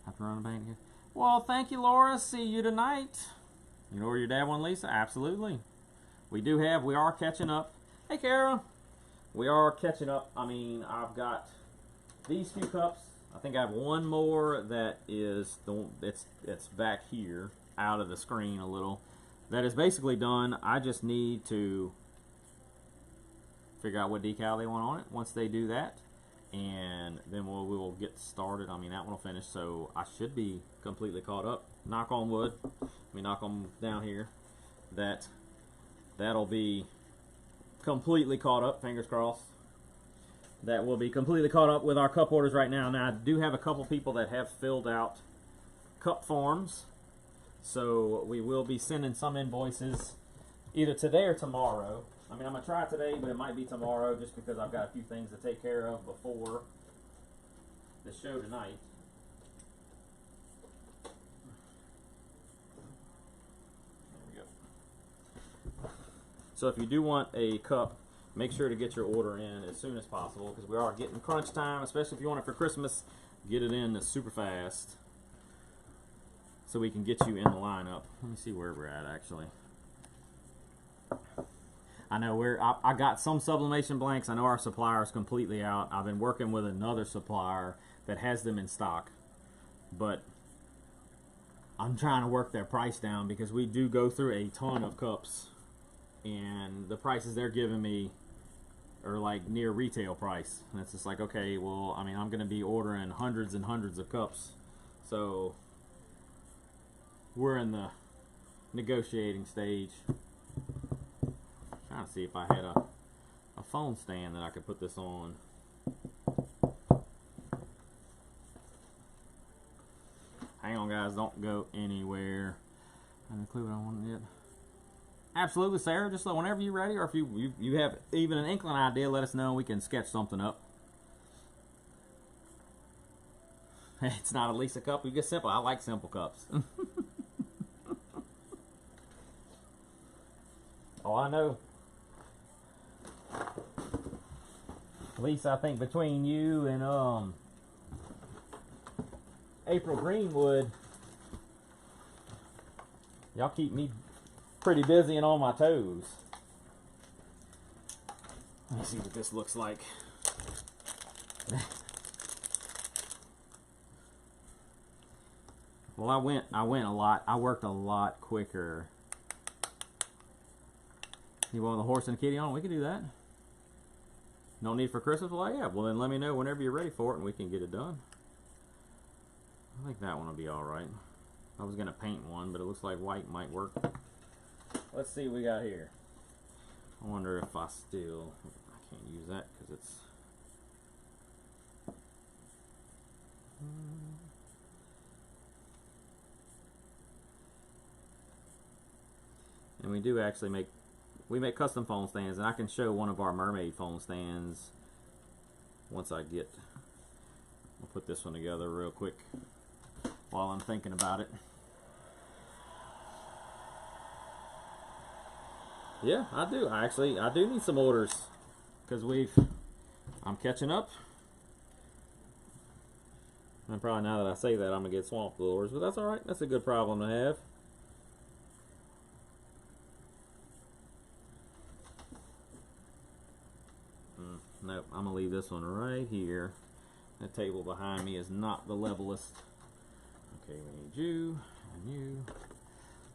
Have to run a bank here. Well, thank you, Laura. See you tonight. You know where your dad won, Lisa? Absolutely. We are catching up. Hey, Kara. We are catching up. I mean, I've got these few cups. I think I have one more that is it's back here out of the screen a little. That is basically done. I just need to figure out what decal they want on it. Once they do that, and then we will get started. I mean, that one will finish, so I should be completely caught up. Knock on wood. Let me knock on down here. That'll be completely caught up. Fingers crossed. That will be completely caught up with our cup orders right now. Now, I do have a couple people that have filled out cup forms, so we will be sending some invoices either today or tomorrow. I mean, I'm going to try today, but it might be tomorrow just because I've got a few things to take care of before the show tonight. There we go. So if you do want a cup, make sure to get your order in as soon as possible because we are getting crunch time, especially if you want it for Christmas. Get it in super fast so we can get you in the lineup. Let me see where we're at, actually. I know I got some sublimation blanks. I know our supplier is completely out. I've been working with another supplier that has them in stock, but I'm trying to work their price down because we do go through a ton of cups, and the prices they're giving me are like near retail price. And it's just like, okay, well, I mean, I'm going to be ordering hundreds and hundreds of cups, so we're in the negotiating stage. Trying to see if I had a phone stand that I could put this on. Hang on, guys, don't go anywhere. I haven't a clue what I want yet. Absolutely, Sarah. Just whenever you're ready, or if you have even an inkling idea, let us know. We can sketch something up. It's not a Lisa cup. We get simple. I like simple cups. Oh, I know. Lisa, I think between you and April Greenwood, y'all keep me pretty busy and on my toes. Let me see what this looks like. Well, I went a lot. I worked a lot quicker. You want the horse and the kitty on? We can do that. No need for Christmas? Well, yeah. Well, then let me know whenever you're ready for it and we can get it done. I think that one will be alright. I was going to paint one, but it looks like white might work. Let's see what we got here. I wonder if I can't use that because it's... And we do actually make custom phone stands, and I can show one of our mermaid phone stands once I'll put this one together real quick while I'm thinking about it. Yeah, I do. I do need some orders because I'm catching up. And probably now that I say that, I'm gonna get swamped with orders, but that's all right. That's a good problem to have. Nope, I'm gonna leave this one right here. The table behind me is not the levelest. Okay, we need you and you.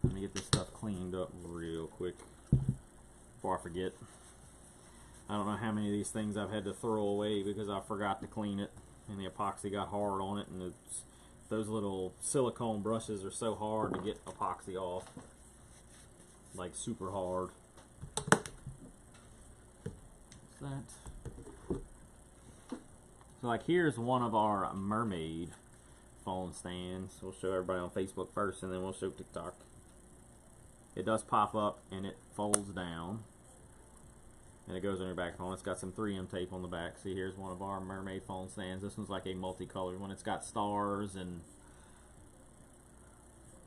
Let me get this stuff cleaned up real quick before I forget. I don't know how many of these things I've had to throw away because I forgot to clean it and the epoxy got hard on it, and those little silicone brushes are so hard to get epoxy off, like super hard. What's that? So like here's one of our mermaid phone stands. We'll show everybody on Facebook first and then we'll show TikTok. It does pop up and it folds down and it goes on your back phone. It's got some 3M tape on the back. See, here's one of our mermaid phone stands. This one's like a multicolored one. It's got stars and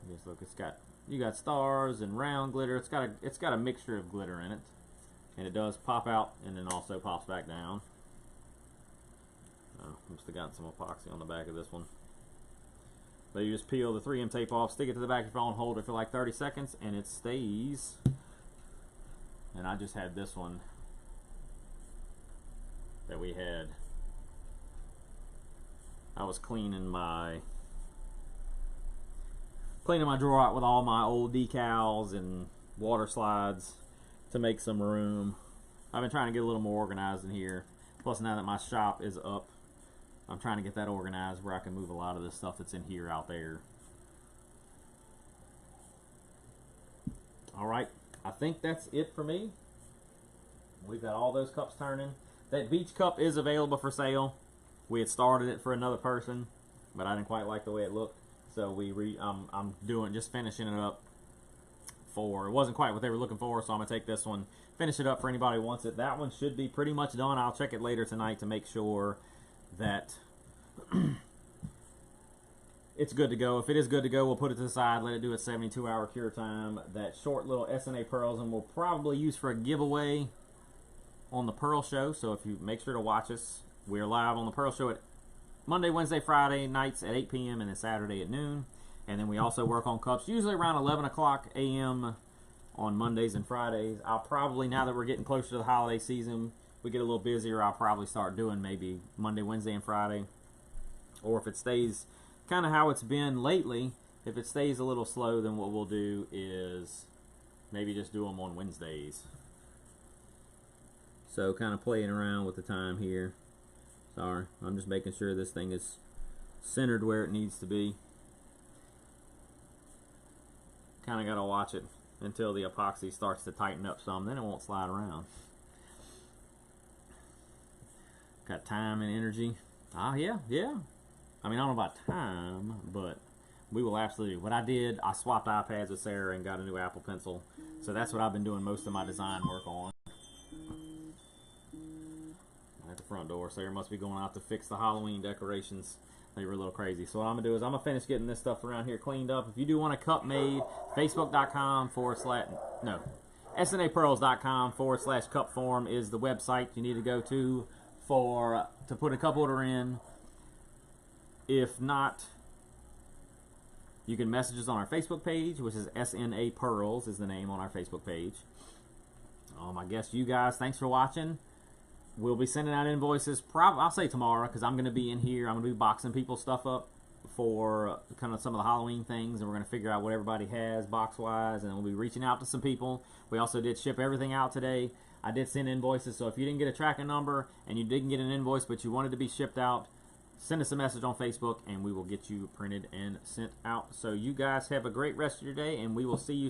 just look, you got stars and round glitter. It's got a mixture of glitter in it. And it does pop out and then also pops back down. Oh, must have gotten some epoxy on the back of this one. But you just peel the 3M tape off, stick it to the back of your phone, hold it for like 30 seconds, and it stays. And I just had this one that we had. I was cleaning my drawer out with all my old decals and water slides to make some room. I've been trying to get a little more organized in here. Plus, now that my shop is up, I'm trying to get that organized where I can move a lot of this stuff that's in here out there. Alright, I think that's it for me. We've got all those cups turning. That beach cup is available for sale. We had started it for another person, but I didn't quite like the way it looked. So I'm just finishing it up for, it wasn't quite what they were looking for, so I'm going to take this one, finish it up for anybody who wants it. That one should be pretty much done. I'll check it later tonight to make sure that it's good to go. If it is good to go, we'll put it to the side, let it do its 72-hour cure time. That short little SNA pearls, and we'll probably use for a giveaway on the Pearl Show. So if you make sure to watch us, we're live on the Pearl Show at Monday, Wednesday, Friday nights at 8 p.m. and then Saturday at noon. And then we also work on cups usually around 11 o'clock a.m. on Mondays and Fridays. I'll probably, now that we're getting closer to the holiday season, we get a little busier, I'll probably start doing maybe Monday, Wednesday, and Friday. Or if it stays kind of how it's been lately, if it stays a little slow, then what we'll do is maybe just do them on Wednesdays. So kind of playing around with the time here. Sorry, I'm just making sure this thing is centered where it needs to be. Kind of got to watch it until the epoxy starts to tighten up some, then it won't slide around. Got time and energy. Yeah. I mean, I don't know about time, but we will absolutely. What I did, I swapped iPads with Sarah and got a new Apple Pencil. So that's what I've been doing most of my design work on. At the front door, Sarah must be going out to fix the Halloween decorations. They were a little crazy. So what I'm going to do is I'm going to finish getting this stuff around here cleaned up. If you do want a cup made, SNApearls.com/cupform is the website you need to go to put a cup order in. If not, you can message us on our Facebook page, which is SNA Pearls is the name on our Facebook page. I guess you guys, thanks for watching. We'll be sending out invoices, I'll say tomorrow, because I'm going to be in here. I'm going to be boxing people's stuff up for kind of some of the Halloween things, and we're going to figure out what everybody has box-wise, and we'll be reaching out to some people. We also did ship everything out today. I did send invoices, so if you didn't get a tracking number and you didn't get an invoice but you wanted to be shipped out, send us a message on Facebook, and we will get you printed and sent out. So you guys have a great rest of your day, and we will see you